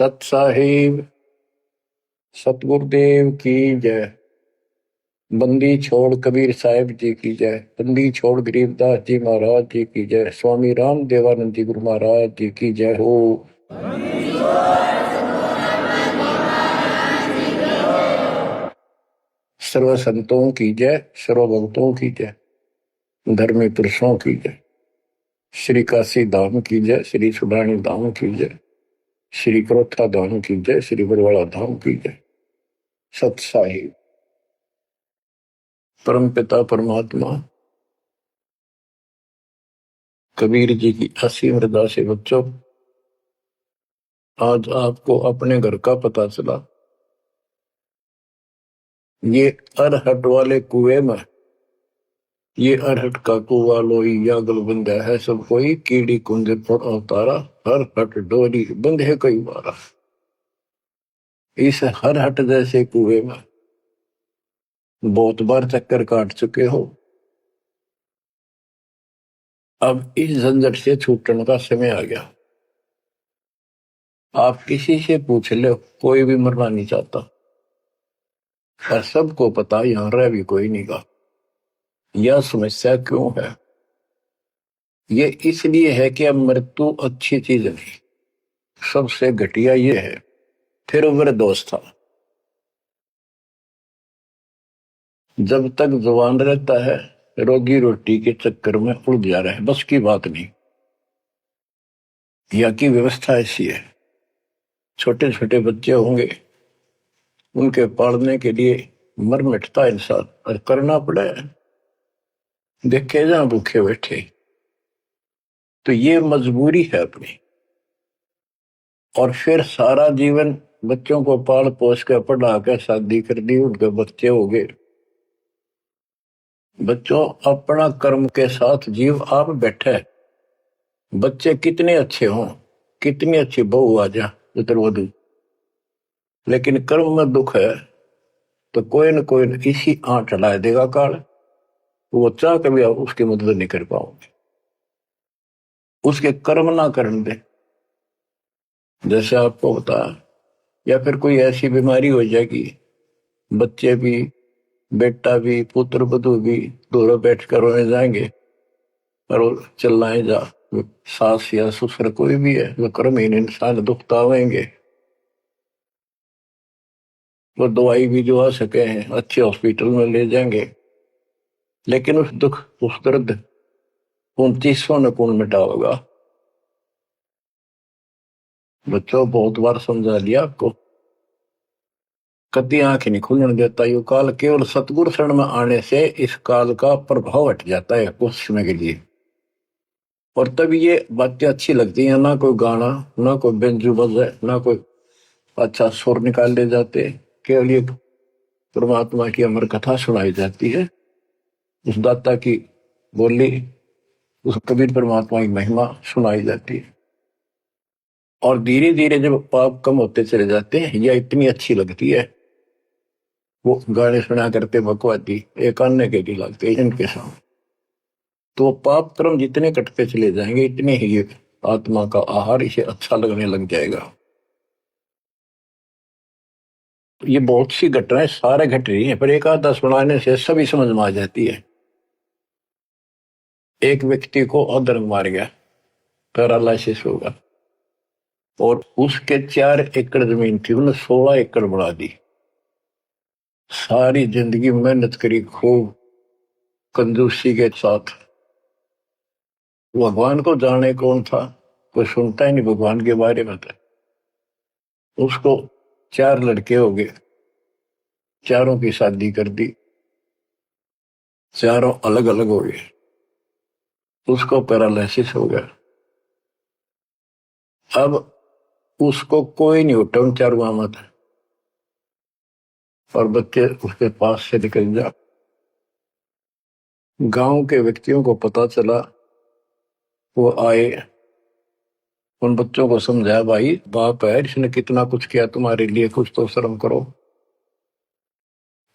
सत साहिब सतगुरुदेव की जय। बंदी छोड़ कबीर साहिब जी की जय। बंदी छोड़ गरीबदास जी महाराज जी की जय। स्वामी राम देवानंद जी गुरु महाराज जी की जय हो। सर्व संतों की जय, सर्व भक्तों की जय, धर्मी पुरुषों की जय। श्री काशी धाम की जय, श्री सुडानी धाम की जय, श्री क्रोथा धाम की जय, श्री बरवाड़ा धाम की जय। सत साहिब परम पिता परमात्मा कबीर जी की असीम हृदय से बच्चों, आज आपको अपने घर का पता चला। ये अरहट वाले कुएं में, ये अरहट का कुआ लोई या गलबंदा है सब कोई, कीड़ी कुंज पर अवतारा, हर हट डोरी बंधे कई बारा। इस हर हट जैसे कुएं में बहुत बार चक्कर काट चुके हो। अब इस झंझट से छूटने का समय आ गया। आप किसी से पूछ लो, कोई भी मरना नहीं चाहता, पर सबको पता यहां रह भी कोई नहीं का। यह समस्या क्यों है? ये इसलिए है कि अब मृत्यु अच्छी चीज नहीं, सबसे घटिया ये है। फिर उम्र दोस्त था, जब तक जवान रहता है रोगी रोटी के चक्कर में उलझ जा रहा है, बस की बात नहीं। यहाँ की व्यवस्था ऐसी है, छोटे छोटे बच्चे होंगे, उनके पालने के लिए मर मिटता इंसान और करना पड़े, देखे जहां भूखे बैठे। तो ये मजबूरी है अपनी। और फिर सारा जीवन बच्चों को पाल पोस कर पढ़ा कर शादी कर दी, उनके बच्चे हो गए। बच्चों, अपना कर्म के साथ जीव आप बैठे। बच्चे कितने अच्छे हों, कितनी अच्छी बहू आ जा पुत्रवधू, लेकिन कर्म में दुख है तो कोई न कोई इसी आंट ला देगा काल। वो चाह कभी आप उसकी मदद नहीं कर पाओगे, उसके कर्म ना करने दे। जैसे आपको बता, या फिर कोई ऐसी बीमारी हो जाएगी, बच्चे भी, बेटा भी, पुत्र वधू भी दोनों बैठ कर रोने जाएंगे और चिल्लाए जा। सास या ससुर कोई भी है, वो कर्महीन इंसान दुखता होंगे, वो दवाई भी जो आ सके हैं अच्छे हॉस्पिटल में ले जाएंगे, लेकिन उस दुख उस दर्द 2900 न कौन मिटा होगा। बच्चों, बहुत बार समझा लिया आपको, कभी आंख नहीं खुलने देता। यू काल केवल सतगुरु शरण में आने से इस काल का प्रभाव हट जाता है कुछ समय के लिए, और तब ये बातें अच्छी लगती हैं। ना कोई गाना, ना कोई बेंजू बजे, ना कोई अच्छा सुर निकाल ले जाते, केवल ये परमात्मा की अमर कथा सुनाई जाती है, उस दाता की बोली, उस कबीर परमात्मा की महिमा सुनाई जाती है। और धीरे धीरे जब पाप कम होते चले जाते हैं, यह इतनी अच्छी लगती है। वो गाने सुना करते भगवती एक अन्य के लिए लगते इनके सामने, तो पाप कर्म जितने कटते चले जाएंगे, इतने ही आत्मा का आहार इसे अच्छा लगने लग जाएगा। ये बहुत सी घटनाएं सारे घट रही हैं, पर एक आधा सुनाने से सभी समझ में आ जाती है। एक व्यक्ति को अधर्म मार गया, पैरालिसिस होगा, और उसके 4 एकड़ जमीन थी, उन्हें 16 एकड़ बढ़ा दी। सारी जिंदगी मेहनत करी खूब कंजूसी के साथ। भगवान को जाने कौन था, कोई सुनता ही नहीं भगवान के बारे में। था उसको 4 लड़के हो गए, चारों की शादी कर दी, चारों अलग अलग हो गए, उसको पैरालिसिस हो गया। अब उसको कोई नहीं उठा उन चारों में था, और बच्चे उसके पास से निकल जा। गांव के व्यक्तियों को पता चला, वो आए, उन बच्चों को समझाया, भाई बाप है, इसने कितना कुछ किया तुम्हारे लिए, कुछ तो शर्म करो।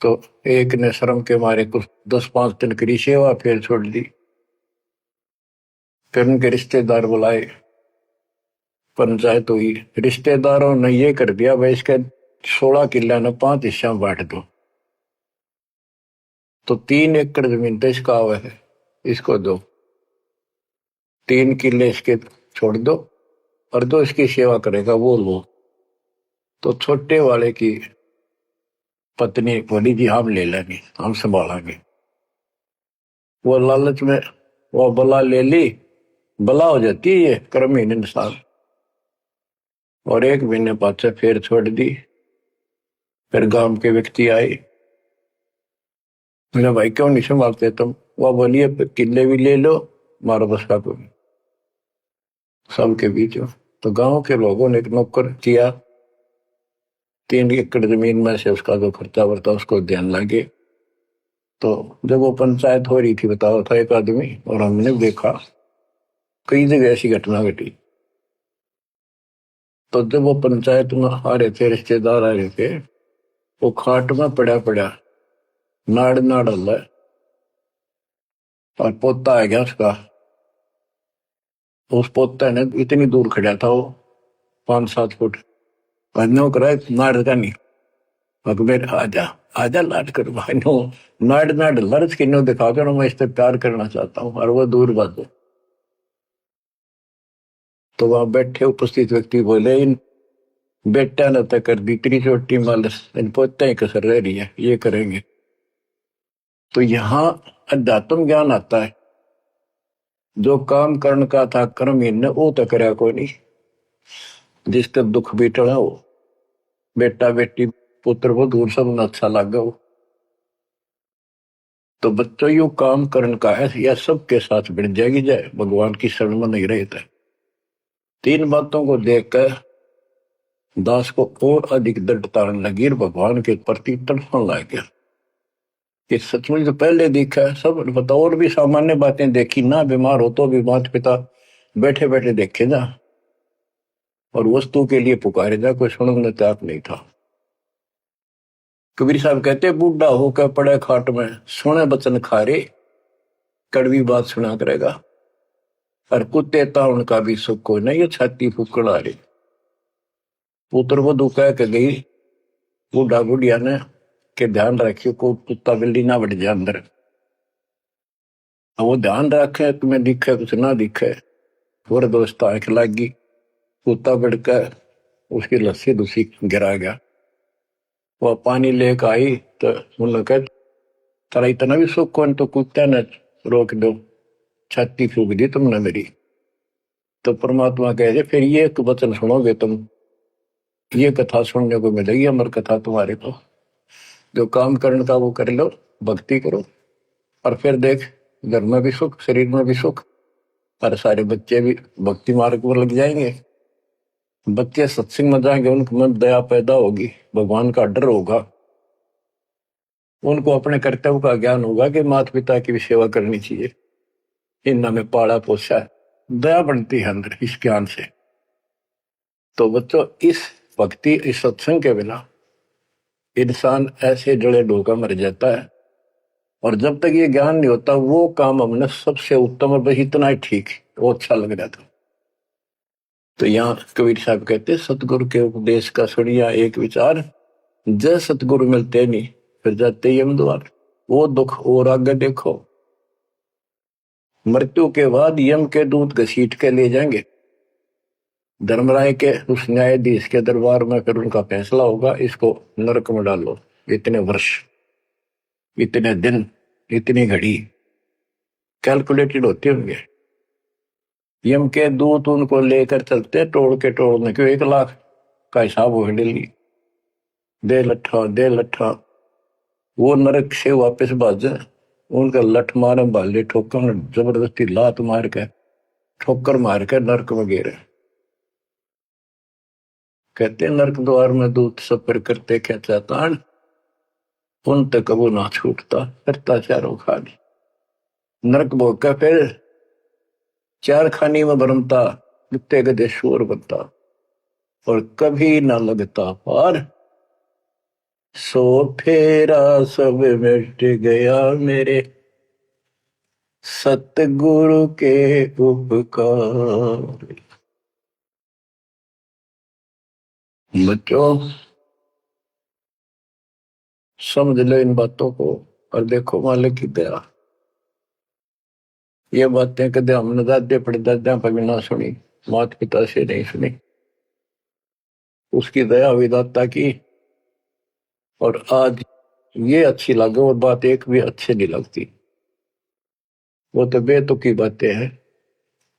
तो एक ने शर्म के मारे कुछ 10-5 दिन की सेवा फिर छोड़ दी। फिर उनके रिश्तेदार बुलाए, पंचायत हुई, रिश्तेदारों ने ये कर दिया भाई इसके 16 किला ने 5 हिस्सा में बांट दो। तो 3 एकड़ जमीन तो इसका हुआ है, इसको दो, 3 किले इसके छोड़ दो, और जो इसकी सेवा करेगा वो लो। तो छोटे वाले की पत्नी बोली जी हम ले लेंगे, हम संभालेंगे। वो लालच में वो बला ले ली, बला हो जाती है ये कर्महीन इंसान, और 1 महीने पाछे फिर छोड़ दी। फिर गांव के व्यक्ति आए, मेरा भाई क्यों नहीं संभालते तुम? वह बोलिए किले भी ले लो, मारो बस का कोई सबके बीच हो। तो गांव के लोगों ने एक नौकर किया, 3 एकड़ जमीन में से उसका जो खर्चा वर्ता उसको ध्यान लगे। तो जब वो पंचायत हो रही थी, बताओ था एक आदमी, और हमने देखा कई जगह ऐसी घटना घटी। तो जब वो पंचायत में आ रहे थे, रिश्तेदार आ रहे थे, वो खाट में पड़ा पड़ा नाड़ नाड़ हल्ला, और पोता आ गया उसका। उस पोता ने इतनी दूर खड़ा था वो, 5-7 फुट, नो करा नाड़ का नहीं, अकबर आजा आजा लाट कर भाई नो, नाड़ नाड़ लड़च की नो दिखा कर मैं इससे प्यार करना चाहता हूँ, और वो दूर बात। तो वहां बैठे उपस्थित व्यक्ति बोले इन बेटा ने तय कर दी इतनी छोटी मालस, इन पोते ही कसर रह रही है, ये करेंगे। तो यहाँ अध्यात्म ज्ञान आता है, जो काम करने का था कर्म ने वो तो करया कोई नहीं, जिसका दुख भी टला हो, बेटा बेटी पुत्र वो दूर सब न अच्छा लगा हो। तो बच्चों यू काम करने का है, यह सबके साथ बढ़ जाएगी जाए, भगवान की शरण में नहीं रहता। 3 बातों को देखकर दास को और अधिक दृढ़ता लगी और भगवान के प्रति तड़पने लग गया। ये सचमुच तो पहले देखा है सब बता, और भी सामान्य बातें देखी ना, बीमार हो तो भी माता पिता बैठे बैठे देखे जा, और वस्तु के लिए पुकारे जा, कोई सुनने तैयार नहीं था। कबीर साहब कहते बूढ़ा होकर पड़े खाट में, सुने बचन खारे, कड़वी बात सुना करेगा, और कुत्ते ताउन का भी सुख को नहीं, ये छाती फूकड़ आ रही। पुत्र वो दुखा के गई बूढ़ा बुढ़िया ने के ध्यान रखियो को कुत्ता बिल्ली ना बढ़ जाए अंदर। वो ध्यान रखे तुम्हें दिखे कुछ ना दिखे, और दोस्त आंख लागी, कुत्ता बढ़कर उसकी लस्सी दूसी गिरा गया। वह पानी लेकर आई तो मुल्ला कह तारा इतना भी सुख कौन, तो कुत्ते ने रोक दो, छाती फूक दी तुमने मेरी। तो परमात्मा कहे फिर ये एक वचन सुनोगे तुम, ये कथा सुनने को मिलेगी अमर कथा तुम्हारे को। जो काम करने का वो कर लो, भक्ति करो, और फिर देख घर में भी सुख, शरीर में भी सुख, और सारे बच्चे भी भक्ति मार्ग पर लग जाएंगे। बच्चे सत्संग में जाएंगे, उनके मन दया पैदा होगी, भगवान का डर होगा, उनको अपने कर्तव्य का ज्ञान होगा कि माता पिता की भी सेवा करनी चाहिए, इन्ना में पाला पोसा है, दया बनती है अंदर इस ज्ञान से। तो बच्चों इस भक्ति इस सत्संग के बिना इंसान ऐसे जड़े डोका मर जाता है, और जब तक ये ज्ञान नहीं होता वो काम हमने सबसे उत्तम और बस इतना ही ठीक, वो अच्छा लग रहा था। तो यहाँ कबीर साहब कहते सतगुरु के उपदेश का सुनिया एक विचार, जय सतगुरु मिलते नहीं फिर जाते यम द्वार। वो दुख और आगे देखो, मृत्यु के बाद यम के दूत घसीट के ले जाएंगे धर्मराय के उस न्यायाधीश के दरबार में, फिर उनका फैसला होगा इसको नरक में डालो, इतने वर्ष, इतने दिन, इतनी घड़ी कैलकुलेटेड होते होंगे। यम के दूत उनको लेकर चलते तोड़ के तोड़ने क्यों, 1 लाख का हिसाब हो डेली, दे लट्ठा दे लट्ठा। वो नरक से वापस भाजे, उनका लठ मारे भाले ठोकर, जबरदस्ती लात मार के ठोकर मार के नरक में गिरे। कहते नरक द्वार में दूत सफर करते क्या चाहतान, उन तक वो ना छूटता करता चारों खानी। नरक भोग का फिर 4 खानी में भरमता, कुत्ते गधे शोर बनता, और कभी ना लगता पार, सो फेरा सब मिट गया मेरे सतगुरु के उपकार। बच्चों समझ लो इन बातों को और देखो मालिक की दया। ये बातें कदे हमने दादे परदादा पर भी ना सुनी, माता पिता से नहीं सुनी। उसकी दया विदाता की, और आज ये अच्छी लगे और बात एक भी अच्छी नहीं लगती। वो तो बेतुकी बातें हैं,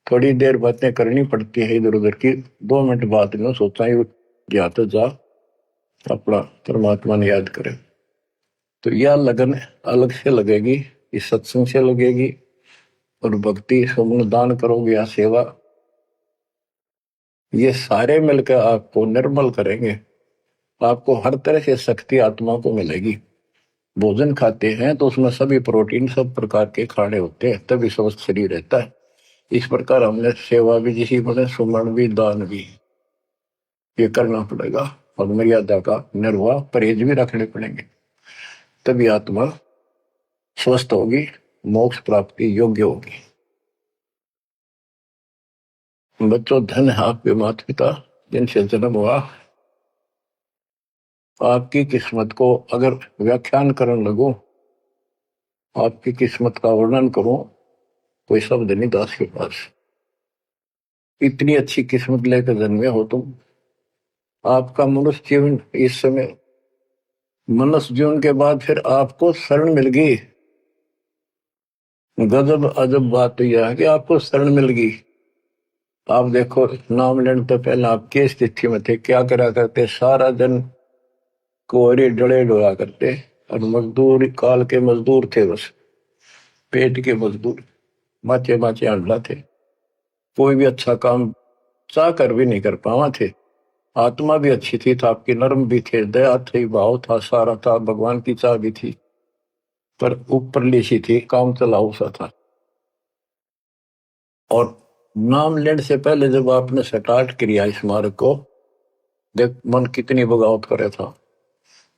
थोड़ी देर बातें करनी पड़ती है इधर उधर की, 2 मिनट बाद में सोचा ही जा तो जा अपना परमात्मा ने याद करे। तो यह लगन अलग से लगेगी, इस सत्संग से लगेगी, और भक्ति सुमन दान करोगे या सेवा, ये सारे मिलकर आपको निर्मल करेंगे। आपको हर तरह से शक्ति आत्मा को मिलेगी। भोजन खाते हैं तो उसमें सभी प्रोटीन सब प्रकार के खाने होते हैं, तभी स्वस्थ शरीर रहता है। इस प्रकार हमने सेवा भी जिसी बने, सुमन भी, दान भी, ये करना पड़ेगा, और मर्यादा का निर्वाह परहेज भी रखने पड़ेंगे, तभी आत्मा स्वस्थ होगी, मोक्ष प्राप्ति योग्य होगी। बच्चों धन है आपके माता पिता जिनसे जन्म हुआ। आपकी किस्मत को अगर व्याख्यान करने लगो, आपकी किस्मत का वर्णन करो, कोई शब्द नहीं दास के पास। इतनी अच्छी किस्मत लेकर जन्मे हो तुम। आपका मनुष्य जीवन इस समय, मनुष्य जीवन के बाद फिर आपको शरण मिल गई। गजब अजब बात यह है कि आपको शरण मिल गई। आप देखो नाम लेने तो पहले आप किस स्थिति में थे, क्या करा करते, सारा दिन कोहरे डले डोला करते, और मजदूर काल के मजदूर थे, बस पेट के मजदूर, माचे माचे अंडा थे। कोई भी अच्छा काम चाह कर भी नहीं कर पावा थे। आत्मा भी अच्छी थी, था आपकी नर्म भी थे, दया थी, भाव था, सारा था, भगवान की चाह भी थी, पर ऊपर लीसी थी, काम चलाऊ सा था। और नाम लेने से पहले जब आपने स्टार्ट किया इस मार्ग को, देख मन कितनी बगावत करे था।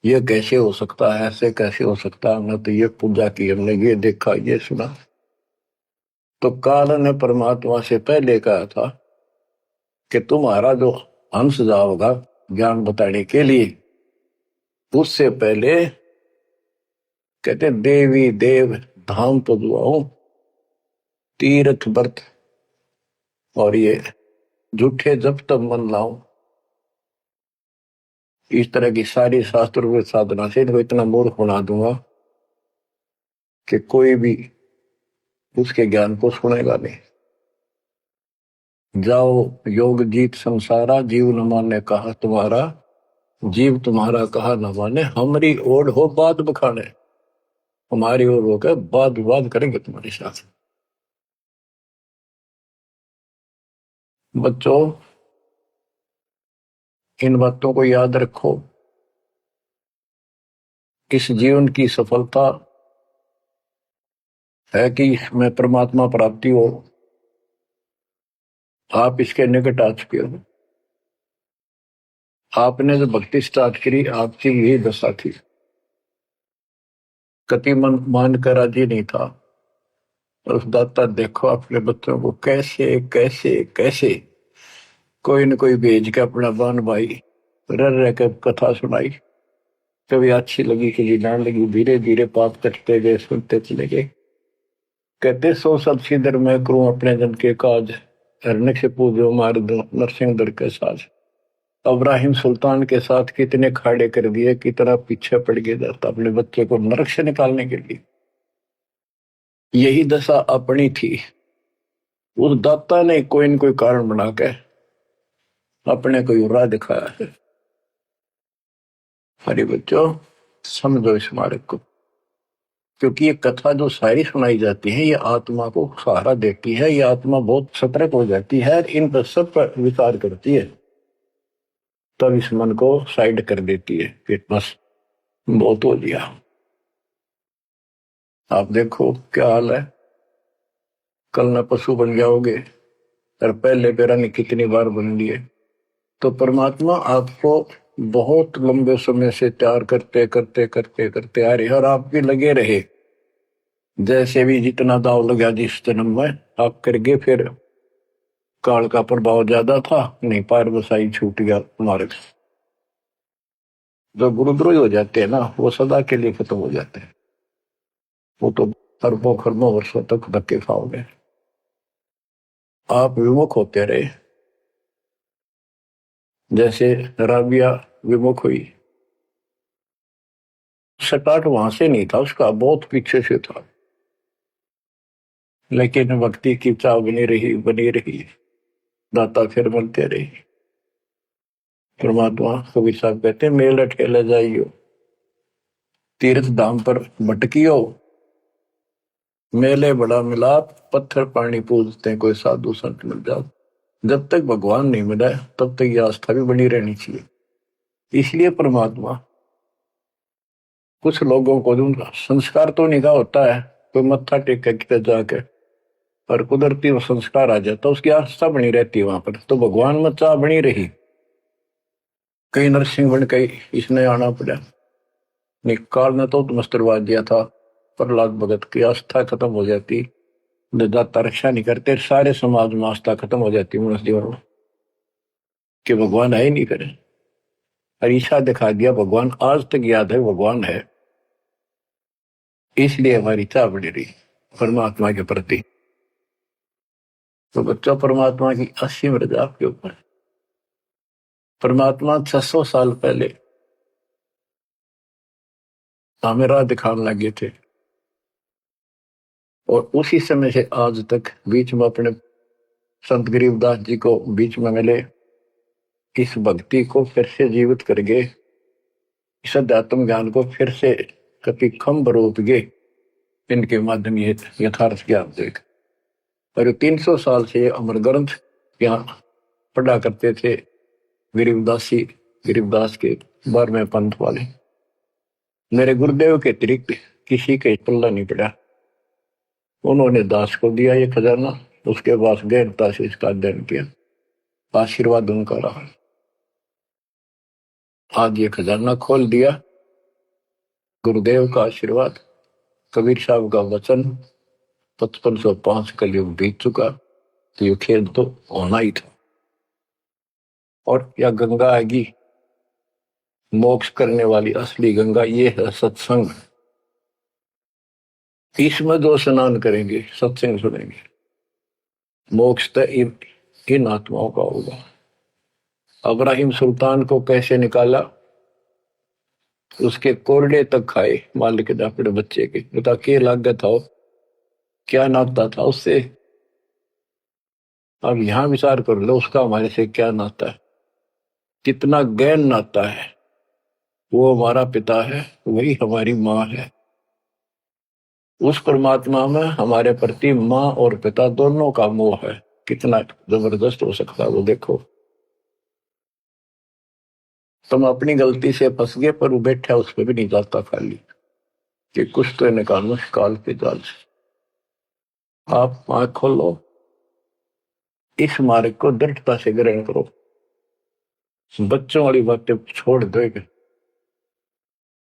ये कैसे हो सकता है, ऐसे कैसे हो सकता है, हमने तो ये पूजा की, हमने ये देखा, ये सुना। तो काल ने परमात्मा से पहले कहा था कि तुम्हारा जो हंस जाओगा ज्ञान बताने के लिए, उससे पहले कहते देवी देव धाम पदुआओ, तीर्थ व्रत और ये झूठे जब तब मन लाओ। इस तरह की सारी शास्त्र साधना से इनको इतना मूर्ख बना दूंगा कि कोई भी उसके ज्ञान को सुनेगा नहीं। जाओ योग जीत संसारा, जीव न माने कहा तुम्हारा, जीव तुम्हारा कहा न माने, हमारी ओर हो बात बखाने, हमारी ओर होकर बात विवाद करेंगे तुम्हारे साथ। बच्चों इन बातों को याद रखो। इस जीवन की सफलता है कि इसमें परमात्मा प्राप्ति हो। आप इसके निकट आ चुके हो। आपने जो भक्ति स्टार्ट करी, आपकी यही दशा थी। कति मन मान कर राजी नहीं था, और उस दाता देखो अपने बच्चों को कैसे कैसे कैसे कोई न कोई भेज के अपना बान भाई रह रह कर कथा सुनाई। कभी अच्छी लगी, कभी ना लगी, धीरे धीरे पाप कटते गए, सुनते चले गए। कहते सो सब सिदर मैं करूं अपने जन के काज, हरने से पूजो मार दो नरसिंह दर के साज। इब्राहिम सुल्तान के साथ कितने खाड़े कर दिए, कितना पीछे पड़ गया जाता अपने बच्चे को नरक से निकालने के लिए। यही दशा अपनी थी। उस दाता ने कोई न कोई कारण बना के अपने को राह दिखाया है। हरे बच्चों समझो इस मार्ग को, क्योंकि ये कथा जो सारी सुनाई जाती है, ये आत्मा को सहारा देती है। ये आत्मा बहुत सतर्क हो जाती है, इन पर सब पर विचार करती है, तब इस मन को साइड कर देती है कि बस बहुत हो गया। आप देखो क्या हाल है, कल न पशु बन जाओगे, और पहले बेरानी कितनी बार बन लिए। तो परमात्मा आपको बहुत लंबे समय से तैयार करते करते करते करते आ रहे, और आप भी लगे रहे। जैसे भी जितना दाव लगा जिस जन्म में आप करके, फिर काल का प्रभाव ज्यादा था, नहीं पार बसाई छूट गया मार्ग। जो गुरुद्रोही हो जाते हैं ना, वो सदा के लिए खत्म हो जाते हैं। वो तो अरबों खरबों वर्षों तक धक्के खाओगे। आप विमुख होते रहे, जैसे राबिया विमुख हुई। स्टार्ट वहां से नहीं था उसका, बहुत पीछे से था, लेकिन भक्ति की चाह बनी रही, दाता फिर मिलते रही। परमात्मा कबीर साहब कहते हैं, मेल ठेले जाइयो, तीर्थ धाम पर भटकियो, मेले बड़ा मिलाप, पत्थर पानी पूजते कोई साधु संत मिल जाओ। जब तक भगवान नहीं मिला तब तक ये आस्था भी बनी रहनी चाहिए। इसलिए परमात्मा कुछ लोगों को दूंगा, संस्कार तो निगाह होता है, कोई मत्था टेक के कितने जाके, पर कुदरती वो संस्कार आ जाता, उसकी आस्था बनी रहती है वहां पर, तो भगवान में चाह बनी रही। कई नरसिंह बन के इसने आना पड़ा, निकाल ने तो मस्टरवा दिया था, प्रहलाद भगत की आस्था खत्म हो जाती, दाता रक्षा नहीं करते, सारे समाज में आस्था खत्म हो जाती मनुष्य जीवन में, कि भगवान है ही नहीं करे। ईशा दिखा दिया भगवान, आज तक याद है भगवान है, इसलिए हमारी चाह बनी रही परमात्मा के प्रति। तो बच्चा परमात्मा की असीम रजा आपके ऊपर। परमात्मा 600 साल पहले हमें राह दिखाने लगे थे, और उसी समय से आज तक बीच में अपने संत गरीबदास जी को बीच में मिले, इस भक्ति को फिर से जीवित कर गए, इस अध्यात्म ज्ञान को फिर से कभी खम्भ रोप गए, इनके माध्यम ये यथार्थ ज्ञान देख। और 300 साल से अमर ग्रंथ यहाँ पढ़ा करते थे गरीबदास के 12वें पंथ वाले। मेरे गुरुदेव के अतिरिक्त किसी के पल्ला नहीं पड़ा, उन्होंने दास को दिया ये खजाना, उसके बाद गहनता से इसका अध्ययन किया, आशीर्वाद उनका रहा। आज ये खजाना खोल दिया, गुरुदेव का आशीर्वाद, कबीर साहब का वचन, 5505 कलयुग बीत चुका, तो ये खेल तो होना ही था। और यह गंगा आएगी, मोक्ष करने वाली असली गंगा, ये है सत्संग। इसमें जो स्नान करेंगे, सत्संग सुनेंगे, मोक्ष तो इन आत्माओं का होगा। अब्राहिम सुल्तान को कैसे निकाला, उसके कोरडे तक खाए मालिक ने अपने बच्चे के, बता के लागत हो, क्या नाता था उससे। अब यहां विचार कर लो, उसका हमारे से क्या नाता है, कितना गहन नाता है। वो हमारा पिता है, वही हमारी माँ है। उस परमात्मा में हमारे प्रति माँ और पिता दोनों का मोह है, कितना जबरदस्त हो सकता है वो देखो। तुम अपनी गलती से फंस गए, पर वो बैठा उस पर भी नहीं जाता खाली, कि कुछ तो निकालो काल के जाल से। आप आंख खोलो, इस मार्ग को दृढ़ता से ग्रहण करो, बच्चों वाली बातें छोड़ दो,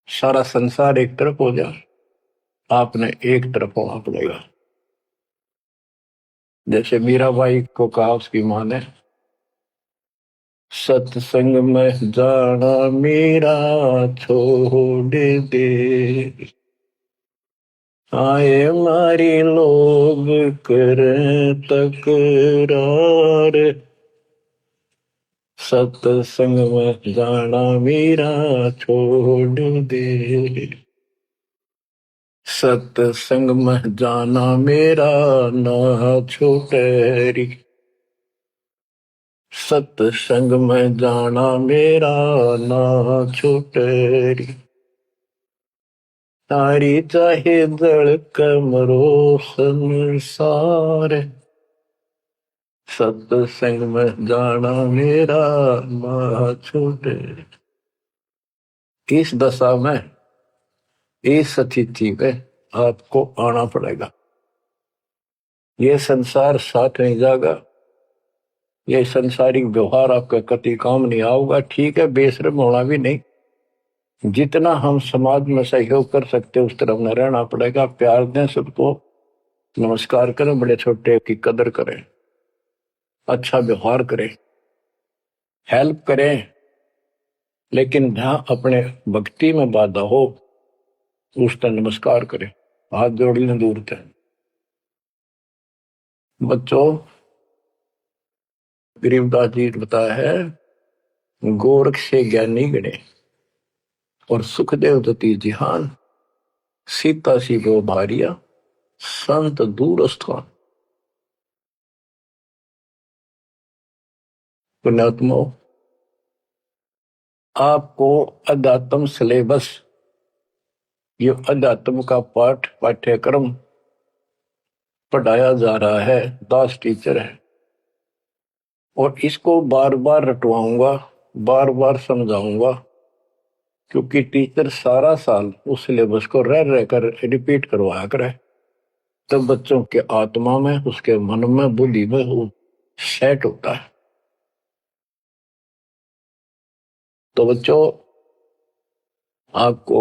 सारा संसार एक तरफ हो जाए, आपने एक तरफ होना पड़ेगा। जैसे मीराबाई को कहा उसकी मां ने, सत्संग में जाना मेरा छोड़ दे, आए मारी लोग कर तकरार, सत्संग में जाना मेरा छोड़ दे, सत्संग में जाना मेरा ना छूटे, सत्संग में जाना मेरा ना छूटे, तारी चाहे जल कमरो संसार, सत्संग में जाना मेरा ना छूटे। इस दशा में, इस स्थिति में आपको आना पड़ेगा। ये संसार साथ नहीं जाएगा, ये संसारिक व्यवहार आपका कति काम नहीं आऊगा। ठीक है, बेशर्म होना भी नहीं, जितना हम समाज में सहयोग कर सकते उस तरफ में रहना पड़ेगा। प्यार दें सबको, नमस्कार करें, बड़े छोटे की कदर करें, अच्छा व्यवहार करें, हेल्प करें, लेकिन जहां अपने भक्ति में बाधा हो उसका नमस्कार करे, हाथ जोड़ लें दूर थे। बच्चों, गरीबदास जी ने बताया है, गोरख से ज्ञानी गणे और सुखदेव दती जिहान, सीता सी गो भारिया संत दूर स्थान। पुण्यात्मा, आपको अध्यात्म सिलेबस, ये अध्यात्म का पाठ्यक्रम पढ़ाया जा रहा है, दास टीचर है, और इसको बार बार रटवाऊंगा, बार बार समझाऊंगा, क्योंकि टीचर सारा साल उस सिलेबस को रह रहकर रिपीट करवाया करे, तब बच्चों के आत्मा में, उसके मन में, बुद्धि में वो सेट होता है। तो बच्चों, आपको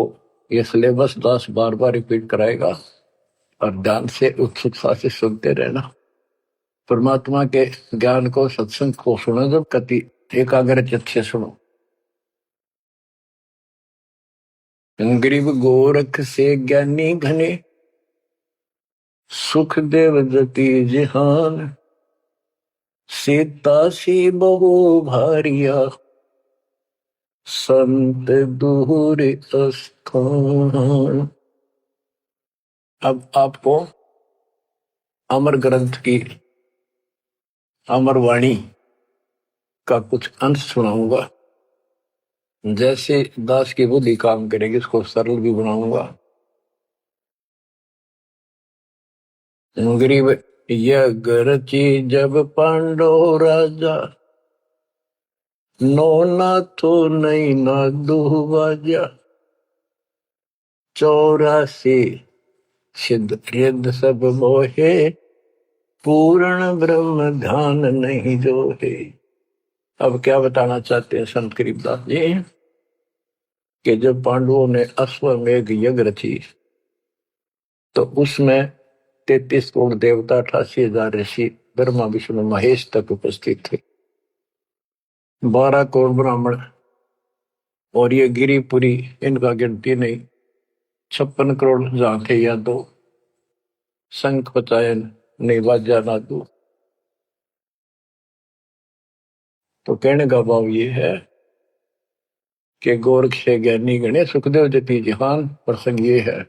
ये सिलेबस दास बार बार रिपीट कराएगा और ध्यान से उत्सुकता से सुनते रहना। परमात्मा के ज्ञान को, सत्संग को सुनो, जब कति एकाग्र चित्त से सुनो। गरीब गोरख से ज्ञानी घने, सुख देव जति जिहान, सीता सी बहु भारिया संत दूर स्थान। अब आपको अमर ग्रंथ की अमर वाणी का कुछ अंश सुनाऊंगा। जैसे दास की बुद्धि काम करेगी, इसको सरल भी बनाऊंगा। गरीब यज्ञ रची जब पांडव राजा, नो नाथो नहीं ना दुहबाजा, 84 सिद्ध रिद्ध सब मोहे, पूर्ण ब्रह्म ध्यान नहीं जो है। अब क्या बताना चाहते हैं संत गरीबदास जी, कि जब पांडवों ने अश्वमेघ यज्ञ रची तो उसमें 33 करोड़ देवता, 88,000 ऋषि, ब्रह्मा विष्णु महेश तक उपस्थित थे, 12 करोड़ ब्राह्मण, और ये गिरिपुरी, इनका गिनती नहीं, 56 करोड़ जहां थे या दो, शंख पचायन नहीं बाजा ना दो। तो कहने का भाव ये है कि गोरख से ज्ञानी गणे, सुखदेव जति जिहान, प्रसंग ये है।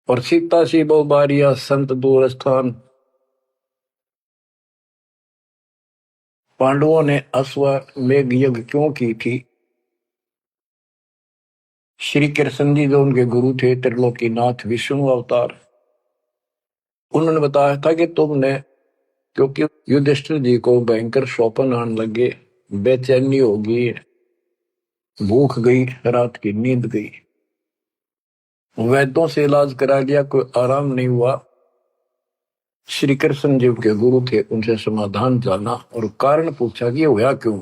और सीता सी बहु बारिया संत दूर स्थान। पांडवों ने अश्वमेघ यज्ञ क्यों की थी? श्री कृष्ण जी जो उनके गुरु थे, त्रिलोकीनाथ विष्णु अवतार, उन्होंने बताया था कि तुमने, क्योंकि युधिष्ठिर जी को भयंकर शोपन आने लगे, बेचैनी होगी, भूख गई, रात की नींद गई, वैद्यों से इलाज करा लिया, कोई आराम नहीं हुआ। श्री कृष्ण जी के गुरु थे, उनसे समाधान जाना और कारण पूछा कि हुआ क्यों।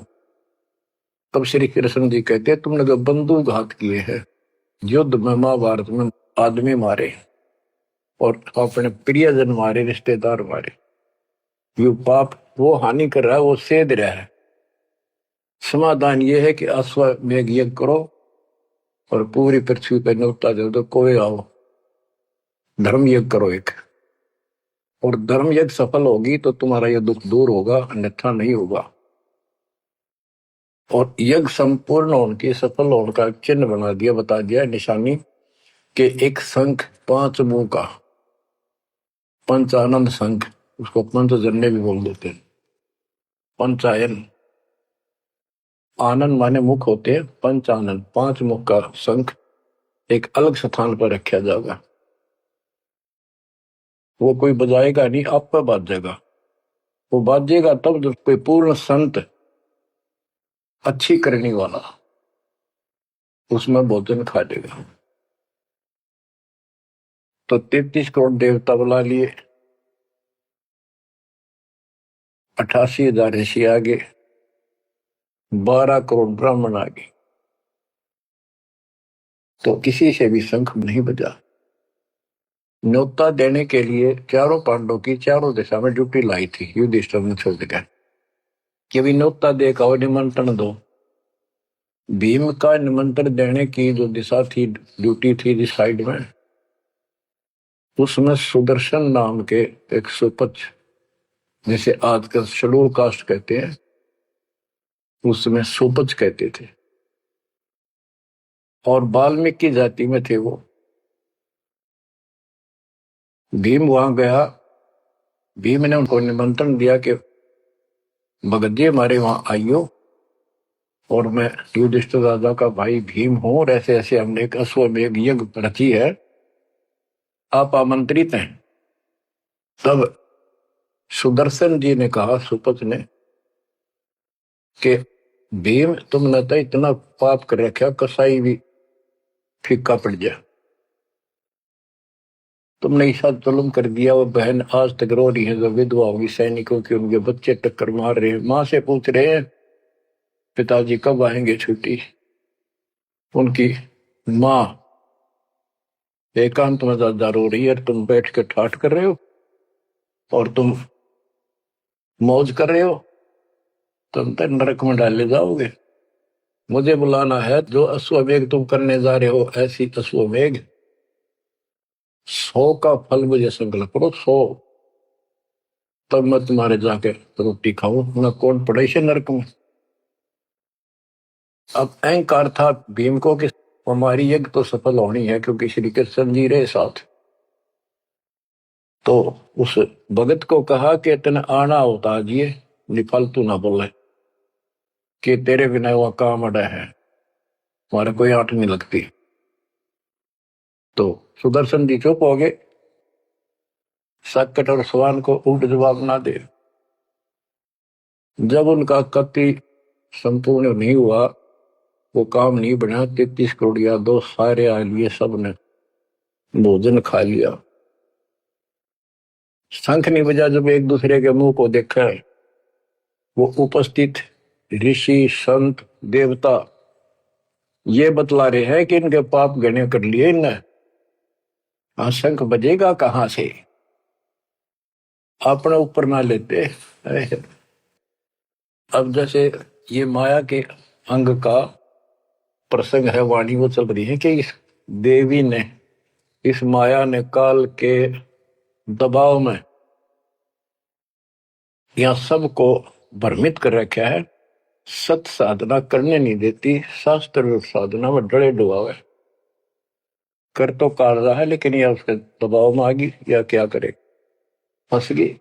तब श्री कृष्ण जी कहते, तुमने जो बंदूक घात किए हैं, युद्ध में, महाभारत में आदमी मारे और अपने प्रियजन मारे, रिश्तेदार मारे, ये पाप वो हानि कर रहा है, वो सेध रहा है। समाधान ये है कि अश्वमेघ यज्ञ करो और पूरी पृथ्वी पर न्योता दे दो, कोई आओ, धर्म यज्ञ करो एक, और धर्म यज्ञ सफल होगी तो तुम्हारा यह दुख दूर होगा, अन्यथा नहीं होगा। और यज्ञ संपूर्ण होने की, सफल होने का चिन्ह बना दिया, बता दिया निशानी, कि एक शंख 5 मुंह का, पंचानंद शंख, उसको पंचजन्य भी बोल देते हैं, पंचायन, आनंद माने मुख होते हैं, पंचानंद 5 मुख का शंख एक अलग स्थान पर रखा जाएगा। वो कोई बजाएगा नहीं, आप पर बाजेगा। वो बाजेगा तब जब कोई पूर्ण संत, अच्छी करने वाला उसमें भोजन खा लेगा। तो 33 करोड़ देवता बुला लिए, 88,000 ऋषि आगे, 12 करोड़ ब्राह्मण आगे, तो किसी से भी शंख नहीं बजा। न्योता देने के लिए चारों पांडवों की चारों दिशा में ड्यूटी लाई थी युधिष्ठिर ने छोड़ दिया कि भी न्योता दे का निमंत्रण दो। भीम का निमंत्रण देने की जो दिशा थी, ड्यूटी थी जिस साइड में, उसमें सुदर्शन नाम के एक सुपच, जिसे आजकल शेड्यूल कास्ट कहते हैं, उसमें सुपच कहते थे, और वाल्मीकि जाति में थे वो। भीम वहां गया। भीम ने उनको निमंत्रण दिया कि भगत जी हमारे वहां आइयो, और मैं युधिष्ठिर राजा का भाई भीम हूं, और ऐसे ऐसे हमने एक अश्वमेध यज्ञ रची है, आप आमंत्रित हैं। तब सुदर्शन जी ने कहा, सुपच ने, कि भीम तुमने तो इतना पाप कर रखा, कसाई भी फीका पड़ जाए। तुमने ऐसा जुल्म कर दिया, वो बहन आज तक रो रही है जो विधवा होगी सैनिकों की, उनके बच्चे टक्कर मार रहे हैं, माँ से पूछ रहे हैं पिताजी कब आएंगे छुट्टी। उनकी माँ एकांत में ज्यादा रो रही है, तुम बैठ के ठाठ कर रहे हो और तुम मौज कर रहे हो, तुम तो नरक में डाले जाओगे। मुझे बुलाना है, जो अश्वमेघ तुम करने जा रहे हो, ऐसी अश्वमेघ 100 का फल मुझे संकल्प करो, 100, तब मैं तुम्हारे जाके रोटी खाऊं, मैं कौन पड़े से नरक में। अब अहंकार था भीम को कि हमारी यज्ञ तो सफल होनी है, क्योंकि श्री कृष्ण जी रहे साथ। तो उस भगत को कहा कि तेने आना होता जी, निफालतू ना बोले कि तेरे बिना वह काम अड़ा है, हमारे कोई आंट नहीं लगती। तो सुदर्शन जी चुप हो गए, सकट और सवान को उल्ट जवाब ना दे। जब उनका कति संपूर्ण नहीं हुआ, वो काम नहीं बना, 33 करोड़िया दो सारे आ लिए, सबने भोजन खा लिया। शंख नहीं बजा, जब एक दूसरे के मुंह को देखा, वो उपस्थित ऋषि संत देवता ये बतला रहे हैं कि इनके पाप गणे कर लिए इनने। हाँ, शंख बजेगा कहां से, अपने ऊपर ना लेते। अब जैसे ये माया के अंग का प्रसंग है, वाणी वो चल रही है कि इस देवी ने, इस माया ने काल के दबाव में यह सबको भ्रमित कर रखा है, सत साधना करने नहीं देती, शास्त्र साधना में डरे डुबावे, कर तो कर रहा है लेकिन यह उसके दबाव में आ गई, या क्या करे, फंस गई,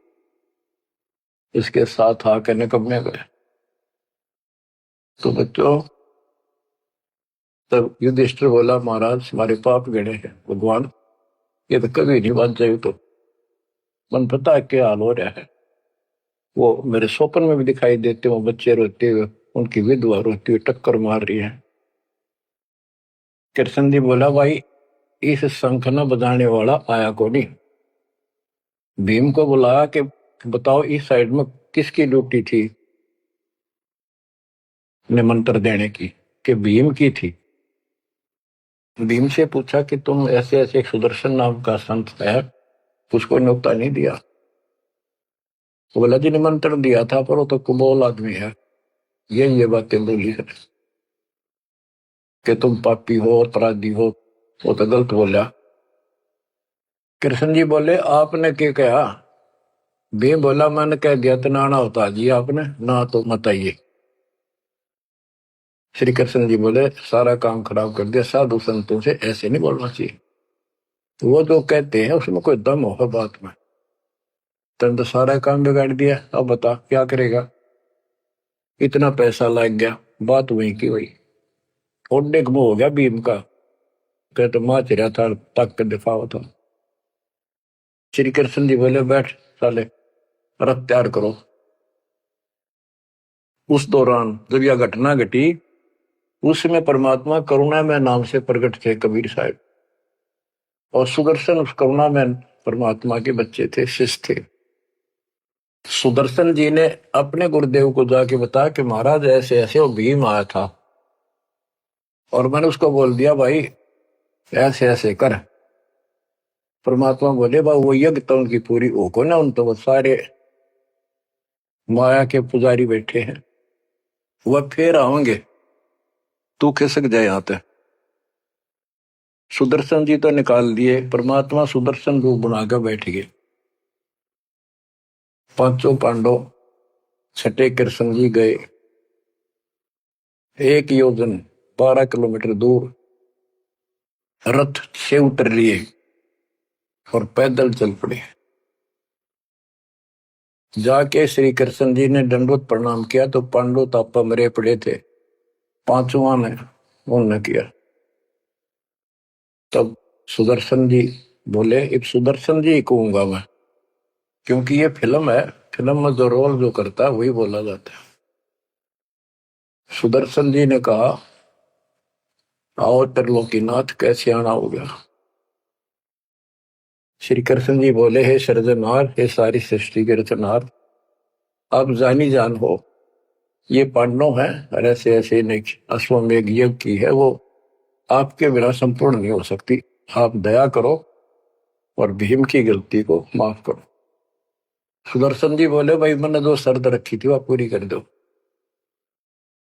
इसके साथ आकर निकम्मे गए। तो बच्चों, तब युधिष्ठिर बोला, महाराज हमारे पाप गिने हैं, भगवान ये तो कभी नहीं बात जाए। तो मन पता है क्या हाल हो रहा है, वो मेरे स्वप्न में भी दिखाई देते, वो बच्चे रोते हुए, उनकी विधवा रोती हुई टक्कर मार रही है। कृष्ण जी बोला, भाई इस शंख न बजाने वाला आया को नहीं। भीम को बुलाया कि बताओ इस साइड में किसकी ड्यूटी थी निमंत्रण देने की, कि भीम की थी। भीम से पूछा कि तुम ऐसे ऐसे सुदर्शन नाम का संत है, उसको न्योता नहीं दिया। तो बोला, जी निमंत्रण दिया था, पर वो तो कुबोल आदमी है, ये बातें बोली है कि तुम पापी हो, अपराधी हो, वो तो गलत बोला। कृष्ण जी बोले, आपने क्या कहा। भीम बोला, मैंने कह दिया तो ना होता जी, आपने ना तो मत आइए। श्री कृष्ण जी बोले, सारा काम खराब कर दिया, साधु संतों से ऐसे नहीं बोलना चाहिए। तो वो जो कहते हैं उसमें कोई दम होगा बात में, तुम तो सारा काम बिगाड़ दिया, अब बता क्या करेगा। इतना पैसा लग गया, बात वही की वही, ओडे को हो गया भीम का, कह तो माँ चिरा था, तक के दिफा था। श्री कृष्ण जी बोले, बैठ साले, रथ तैयार करो। उस दौरान जब यह घटना घटी, उसमें परमात्मा करुणा में नाम से प्रकट थे कबीर साहब, और सुदर्शन उस करुणा में परमात्मा के बच्चे थे, शिष्य थे। सुदर्शन जी ने अपने गुरुदेव को जाके बताया कि महाराज ऐसे ऐसे वो भीम आया था, और मैंने उसको बोल दिया भाई ऐसे ऐसे कर। परमात्मा बोले, भाई वो यज्ञ तो उनकी पूरी हो को ना, उन तो वो सारे माया के पुजारी बैठे हैं, वह फिर आओगे, तू खिसक जाए यहाँ पे। सुदर्शन जी तो निकाल दिए, परमात्मा सुदर्शन रूप बनाकर बैठ गए। पांचों पांडव छठे कृष्ण जी गए, 1 योजन 12 किलोमीटर दूर रथ से उतर लिए और पैदल चल पड़े। जाके श्री कृष्ण जी ने दंडवत प्रणाम किया तो पांडव तापा मरे पड़े थे, पांचवा ने उन्होंने किया। तब सुदर्शन जी बोले, अब सुदर्शन जी कहूंगा मैं, क्योंकि ये फिल्म है, फिल्म में जो रोल जो करता है वही बोला जाता है। सुदर्शन जी ने कहा, आओ त्रिलोकीनाथ, कैसे आना हो गया। श्री कृष्ण जी बोले, हे सृजनहार, हे सारी सृष्टि के रचनहार, आप जानी जान हो, ये पांडव है और ऐसे ऐसे नहीं, अश्वमेघ यज्ञ की है, वो आपके बिना संपूर्ण नहीं हो सकती। आप दया करो और भीम की गलती को माफ करो। सुदर्शन जी बोले, भाई मैंने जो शर्त रखी थी वह पूरी कर दो।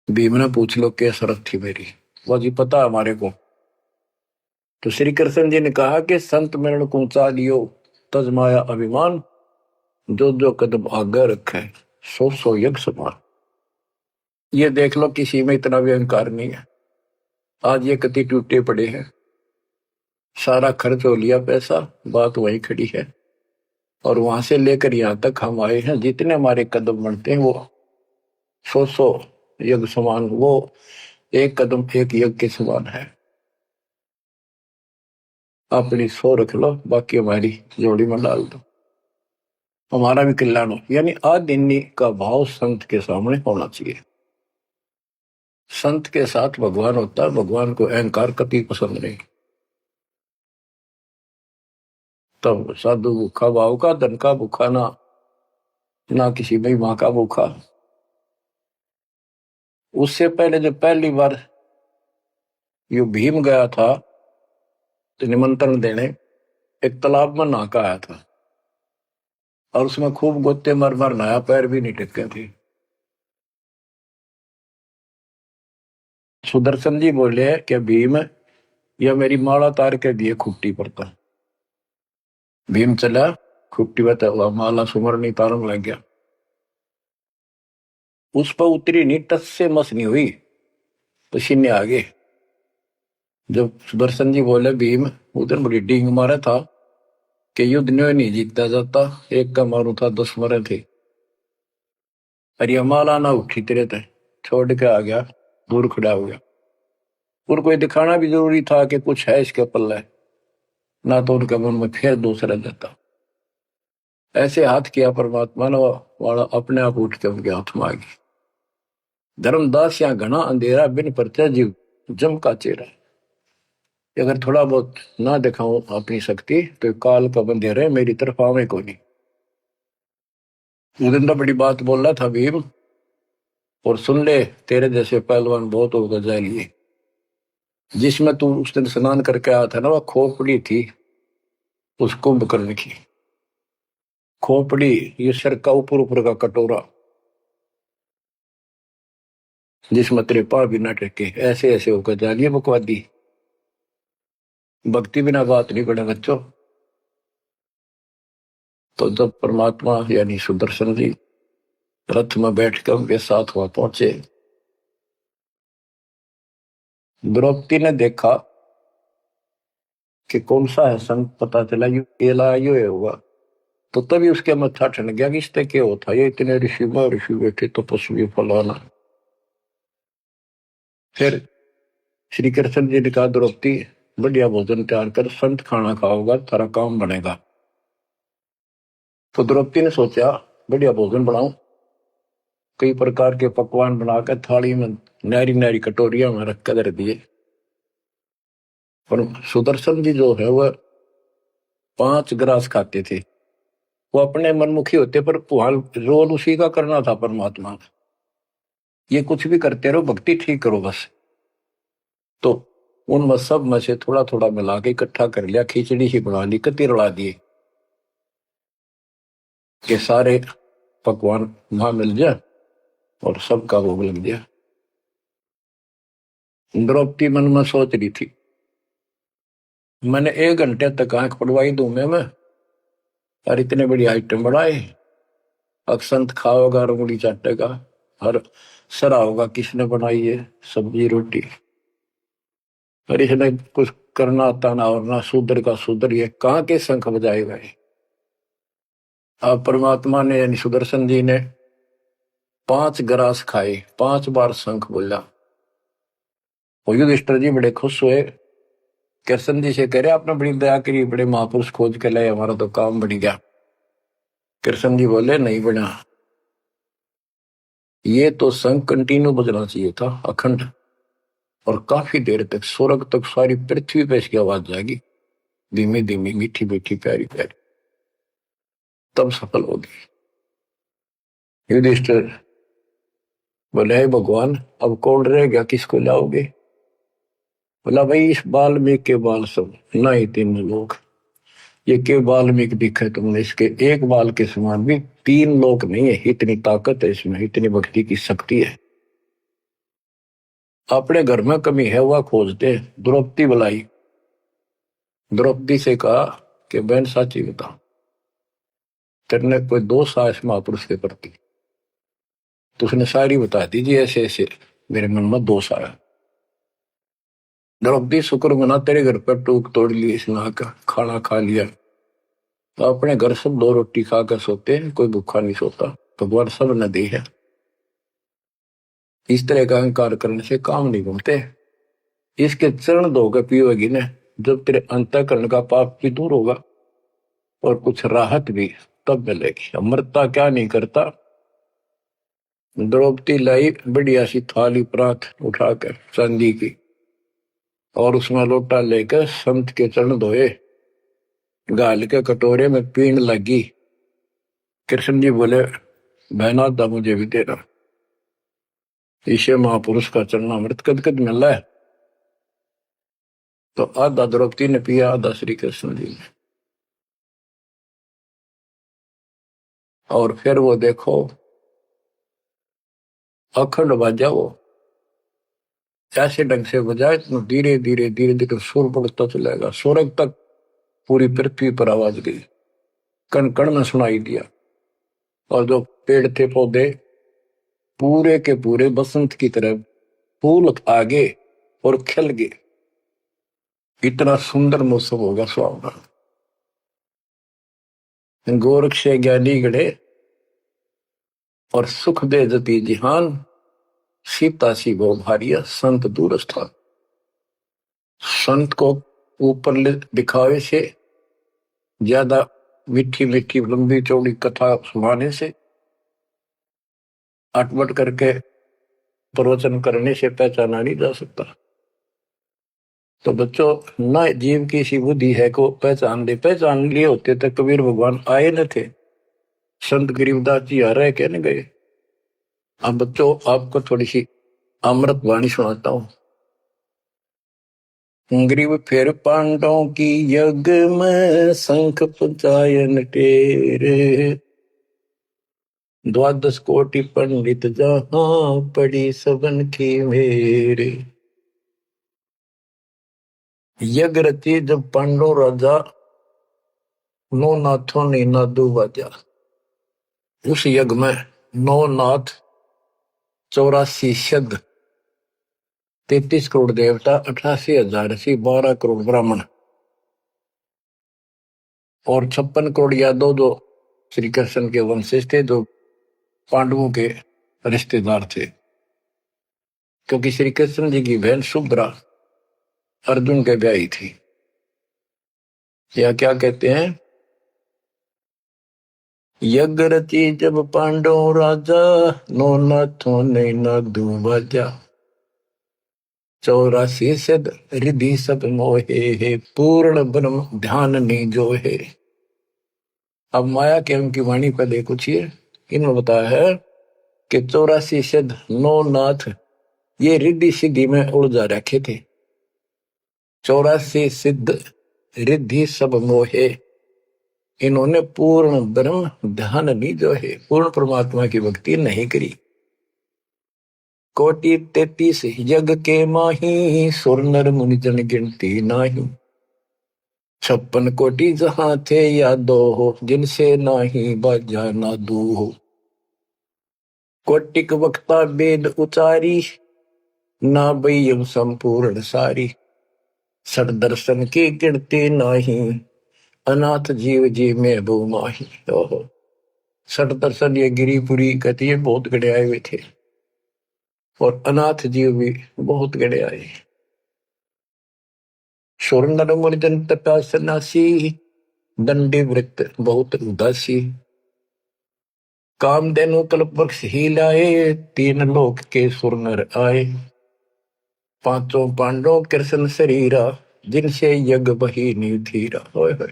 भीम ने पूछ लो क्या शर्त थी मेरी, वो जी पता हमारे को। तो श्री कृष्ण जी ने कहा कि संत मरण को ऊंचा लियो, तजमाया अभिमान, जो जो कदम आगे रखे, सो सो यज्ञ समान। ये देख लो, किसी में इतना भी अहंकार नहीं है। आज ये कति टूटे पड़े हैं, सारा खर्च हो लिया पैसा, बात वही खड़ी है। और वहां से लेकर यहां तक हम आए हैं, जितने हमारे कदम बढ़ते हैं वो सौ यज्ञ समान, वो एक कदम एक यज्ञ के समान है। अपनी सौ रख लो, बाकी हमारी जोड़ी में डाल दो, हमारा भी कल्याण हो। यानी आदिन्नी का भाव संत के सामने होना चाहिए। संत के साथ भगवान होता है, भगवान को अहंकार कभी पसंद नहीं। तब साधु भूखा भाव का, धन का भूखा ना, ना किसी में माँ का भूखा। उससे पहले जब पहली बार यो भीम गया था तो निमंत्रण देने, एक तालाब में नहा का आया था और उसमें खूब गोते मर मर नहाया, पैर भी नहीं टिके थे। सुदर्शन जी बोले कि भीम, यह मेरी माला तार के दिए खुट्टी पर था। भीम चला, खुट्टी पर हुआ माला सुमरनी तारन लग गया। उस पर उतरी नहीं, टस से मस नहीं हुई, पसीने आ गए। जब सुदर्शन जी बोले, भीम उधर बड़ी डींग मारा था कि युद्ध नहीं जीता जाता, एक का मारू था 10 मरे थे, और ये माला ना उठी तेरे थे, छोड़ के आ गया, दूर खड़ा हो गया। और कोई दिखाना भी जरूरी था कि कुछ है इसके पल्ले, ना तो उनके मन में फिर दूसरा देता। ऐसे हाथ किया परमात्मा ने, वाला अपने आप उठ के उनके हाथ में आ गई। धर्मदास या घना अंधेरा, बिन परचा जीव जम का चेहरा। अगर थोड़ा बहुत ना दिखाऊं अपनी शक्ति तो काल का बंधेरे मेरी तरफ आवे को नहीं। उदिंदा बड़ी बात बोल रहा था भीम, और सुन ले, तेरे जैसे पहलवान बहुत होगा जाए लिए। जिसमें तू उस दिन स्नान करके आया था ना, वह खोपड़ी थी उस कुंभकर्ण की। खोपड़ी, ये सर का ऊपर ऊपर का कटोरा, जिसमें तेरे पांव भी ना टेके, ऐसे ऐसे होकर जा लिए बकवादी। भक्ति बिना बात नहीं बने बच्चों। तो जब परमात्मा यानी सुदर्शन जी रथ में बैठकर उनके साथ वहां पहुंचे, द्रौपदी ने देखा कि कौन सा है संत, पता चला यू एला यो होगा। तो तभी उसके मत्था ठन गया कि इससे क्या होता, ये इतने ऋषि बैठे तपस्वी फलाना। फिर श्री कृष्ण जी ने कहा, द्रौपदी बढ़िया भोजन तैयार कर, संत खाना खाओगा तारा काम बनेगा। तो द्रौपदी ने सोचा बढ़िया भोजन बनाऊं, कई प्रकार के पकवान बनाकर थाली में नारी नारी कटोरिया में रख कर दिए। पर सुदर्शन जी जो है वह 5 ग्रास खाते थे। वो अपने मनमुखी होते, पर रोल उसी का करना था परमात्मा का। ये कुछ भी करते रहो, भक्ति ठीक करो बस। तो उन सब में से थोड़ा थोड़ा मिला के इकट्ठा कर लिया, खिचड़ी ही बना ली, कति रला दिए कि सारे पकवान वहां मिल जाए और सबका भोग लग गया। द्रौपदी मन में सोच रही थी, मैंने 1 घंटे तक आंख पड़वाई दूं मैं और इतने बड़ी आइटम बढ़ाए। अक्षंत खाओगा, रंगुली चाटेगा और सरा होगा किसने बनाई है सब्जी रोटी। और इसने कुछ करना आता ना, और ना शूद्र का शूद्र, ये कहाँ के शंख बजाएगा ये। अब परमात्मा ने यानी सुदर्शन जी ने 5 ग्रास खाए, 5 बार शंख बोला। और युधिष्ठिर जी बड़े खुश हुए, कृष्ण जी से कह रहे आपने बड़ी दया करी, बड़े महापुरुष खोज के लाए, हमारा तो काम बन गया। कृष्ण जी बोले नहीं बना, ये तो शंख कंटिन्यू बजना चाहिए था अखंड, और काफी देर तक स्वर्ग तक सारी पृथ्वी पे इसकी आवाज जाएगी, धीमी धीमी मीठी मीठी प्यारी प्यारी, तब सफल होगी। युधिष्ठिर बोले हे भगवान अब कौन रह गया, किसको लाओगे। बोला भाई इस वाल्मीकि के बाल सब ना ही 3 लोग, ये के वाल्मीकि दिखे तुमने, इसके एक बाल के समान भी 3 लोग नहीं है, इतनी ताकत है इसमें, इतनी भक्ति की शक्ति है। अपने घर में कमी है वह खोजते। द्रौपदी बुलाई, द्रौपदी से कहा कि बहन साची बता, तेरे कोई दोष आया इस महापुरुष के प्रति। तो उसने सारी बता दीजिए, ऐसे ऐसे मेरे मन में दोष आया। द्रौपदी शुक्र मना तेरे घर पर टूक तोड़ ली, इसने का खाना खा लिया। तो अपने घर सब 2 रोटी खाकर सोते हैं, कोई भूखा नहीं सोता, भगवान सब न दी है। इस तरह का अहंकार करने से काम नहीं बनते। इसके चरण धोकर पियोगी ने, जब तेरे अंतःकरण का पाप भी दूर होगा और कुछ राहत भी तब मिलेगी। अमृता क्या नहीं करता। द्रौपदी लाई बढ़िया सी थाली परात उठाकर चांदी की, और उसमें लोटा लेकर संत के चरण धोए, गाल के कटोरे में पीण लगी। कृष्ण जी बोले बहना था मुझे भी देना, इसे महापुरुष का चरणामृत कद कद मिला है। तो आधा द्रौपदी ने पिया, आधा श्री कृष्ण जी ने। और फिर वो देखो अखंड बाजा, वो ऐसे ढंग से बजाए तो धीरे धीरे धीरे धीरे सुर बढ़ता चलेगा, स्वर्ग तक पूरी पृथ्वी पर आवाज गई, कण कण में सुनाई दिया। और जो पेड़ थे पौधे पूरे के पूरे बसंत की तरह फूल आगे और खिल गए, इतना सुंदर मौसम होगा सुहावना। गोरख से ज्ञानी गढ़े और सुख दे जती जिहान, सीता सी गो भारिया संत दूर स्थान। संत को ऊपर दिखावे से ज्यादा मीठी मीठी लंबी चौड़ी कथा सुनाने से, अटपट करके प्रवचन करने से पहचाना नहीं जा सकता। तो बच्चों न जीव की सी बुद्धि है को पहचान दे, पहचान लिए होते तो कबीर भगवान आए न थे, संत गरीबदास जी आ रहे कहने गए। अब बच्चों आपको थोड़ी सी अमृत वाणी सुनाता हूं। ग्रीव फिर पांडवों की यज्ञ में शंख पंचायन टेरे, 12 कोटि पंडित जहां पड़ी सबन की मेरे। यज्ञ रची जब पांडव राजा, 9 नाथों ने नादू बाजा। उस यज्ञ में 9 नाथ, 84 सिद्ध, 33 करोड़ देवता, 88,000 ऋषि, 12 करोड़ ब्राह्मण और 56 करोड़ यादव जो श्री कृष्ण के वंशज थे, जो पांडवों के रिश्तेदार थे। क्योंकि श्री कृष्ण जी की बहन सुभद्रा अर्जुन के ब्याही थी। या क्या कहते हैं, यज्ञ रची जब पांडव राजा, 9 नाथों ने नादू बाजा। 84 सिद्ध रिधि सब मोहे, पूर्ण ब्रह्म ध्यान नहीं जो है। अब माया के उनकी वाणी पर देखो छिए, इन्होंने बताया है कि 84 सिद्ध 9 नाथ ये रिद्धि सिद्धि में उलझा रखे थे। 84 सिद्ध रिद्धि सब मोहे, इन्होंने पूर्ण ब्रह्म ध्यान नहीं जो है, पूर्ण परमात्मा की भक्ति नहीं करी। कोटि 33 यज्ञ के माही, सुर नर मुनि जन गिनती नाही। 56 कोटि जहां थे यादो हो, जिनसे नाही बाजा नादू हो। कोटिक वक्ता वेद उचारी, ना बयम संपूर्ण सारी। सठ दर्शन की गिनती नाही, अनाथ जीव जी में बो माही। ओहो, सठ दर्शन ये गिरिपुरी कहती है, बहुत गड़े आए हुए थे, और अनाथ जीव भी बहुत गड़े आए। सुर नर मुनि जन तपा सन्यासी, दंडी वृत्त बहुत उदासी। कामधेनु कल्प वृक्ष ही लाए, तीन लोक के सुर नर आए। पांचों पांडव कृष्ण शरीरा, जिनसे यज्ञ बही निधीरा। होय होय,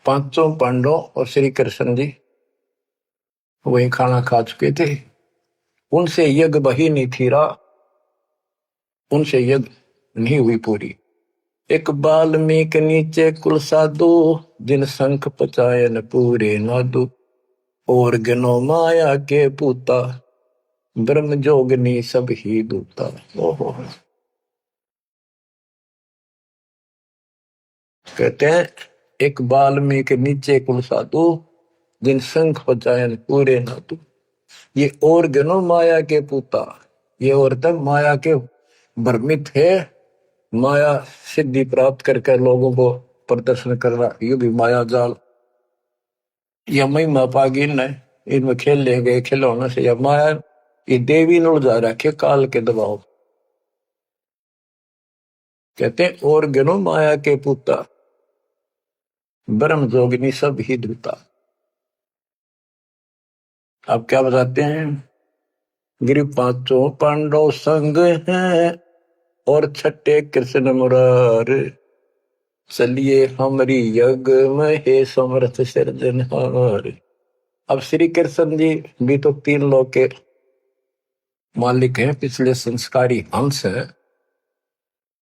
पांचों पांडव और श्री कृष्ण जी वही खाना खा चुके थे, उनसे यज्ञ बही नहीं थीरा, उनसे यज्ञ नहीं हुई पूरी। एक बाल्मीक नीचे कुल साधु, जिन शंख पचायन पूरे नादु। और गनो माया के पूता, ब्रह्म जोगनी सब ही दूता। ओहो, कहते हैं एक बाल्मीक नीचे कुल साधु, जिन शंख पचायन पूरे नादु। ये और गनो माया के पूता, ये और तक माया के भ्रमित है, माया सिद्धि प्राप्त करके लोगों को प्रदर्शन कर रहा, ये भी माया जाल। या महिमा पागी न इनमें खेल ले गए खिलौने से, या माया ये देवी न उलझा रखे काल के दबाव। कहते हैं और गनो माया के पुता, ब्रह्म जोगिनी सब ही दूता। अब क्या बताते हैं, गिरि पांचों पांडव संग हैं, और छठे कृष्ण मुरार। चलिए हमारी यज्ञ में हे समर्थ सिरजनहार। अब श्री कृष्ण जी भी तो तीन लोक के मालिक हैं, पिछले संस्कारी हंस है।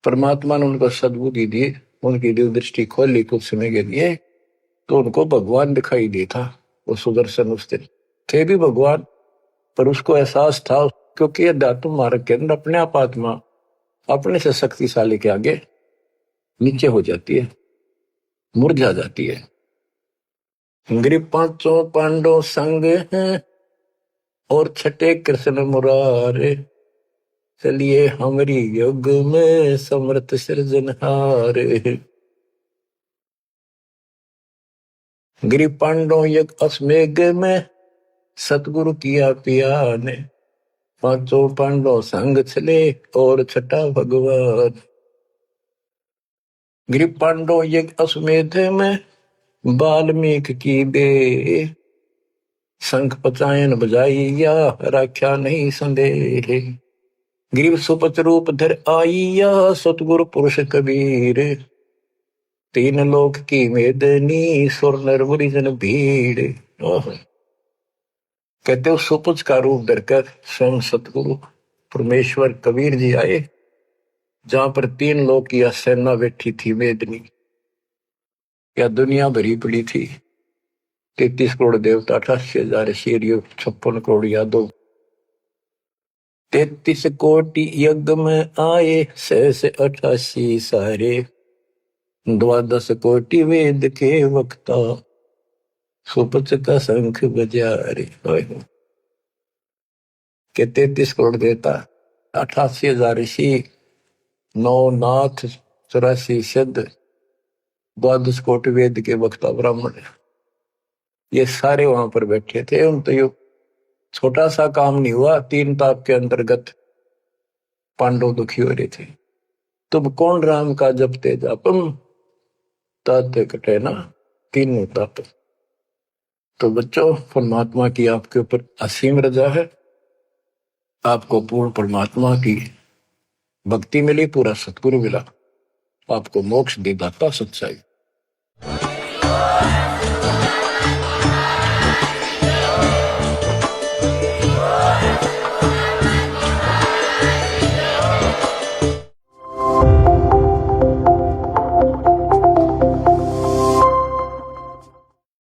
परमात्मा ने उनको सद्बुद्धि दी, उनकी दिव्य दृष्टि खोली कुछ समय के लिए, तो उनको भगवान दिखाई दी था। वो सुदर्शन उस दिन थे भी भगवान, पर उसको एहसास था, क्योंकि अध्यात्म मार्ग के अंदर अपने आप आत्मा अपने से शक्तिशाली के आगे नीचे हो जाती है, मुरझा जाती है। गिरि पांचों पांडव संग हैं, और छठे कृष्ण मुरारे। चलिए हमारी युग में समर्थ सृजनहार। गिरि पांडव यज्ञ अश्वमेघ में, सतगुरु किया पिया ने। पांचों पांडव संग चले, और छठा भगवान। गिरि पांडव यज्ञ अश्वमेध में, वाल्मीकि की बे। शंख पचायन बजाइया, राख्या नहीं संदेह। ग्रीव सुपच रूप धर आइया, सतगुरु पुरुष कबीर। तीन लोक की मेदनी, सुर नर मुनि जन भीड़। कहते हो सुपच का रूप धरकर स्वयं सतगुरु परमेश्वर कबीर जी आए, जहां पर तीन लोक की सेना बैठी थी मेदनी, या दुनिया भरी पड़ी थी। 33 करोड़ देवता, 88,000 शेरियो, 56 करोड़ यादव। 33 कोटि यज्ञ में आए, 688 सारे। 12 कोटि वेद के वक्ता, सुपच का शंख बजा रे। के 33 करोड़ देवता, 88,000 ऋषि, 9 नाथ, 84 सिद्ध, 12 कोटि वेद के वक्ता ब्राह्मण, ये सारे वहां पर बैठे थे। उन तो यो छोटा सा काम नहीं हुआ, 3 ताप के अंतर्गत पांडव दुखी हो रहे थे। तुम कौन राम का जपते जापम, ताते कटे ना तीनों ताप। तो बच्चों, परमात्मा की आपके ऊपर असीम रजा है, आपको पूर्ण परमात्मा की भक्ति मिली, पूरा सतगुरु मिला, आपको मोक्ष दी दाता सच्चाई।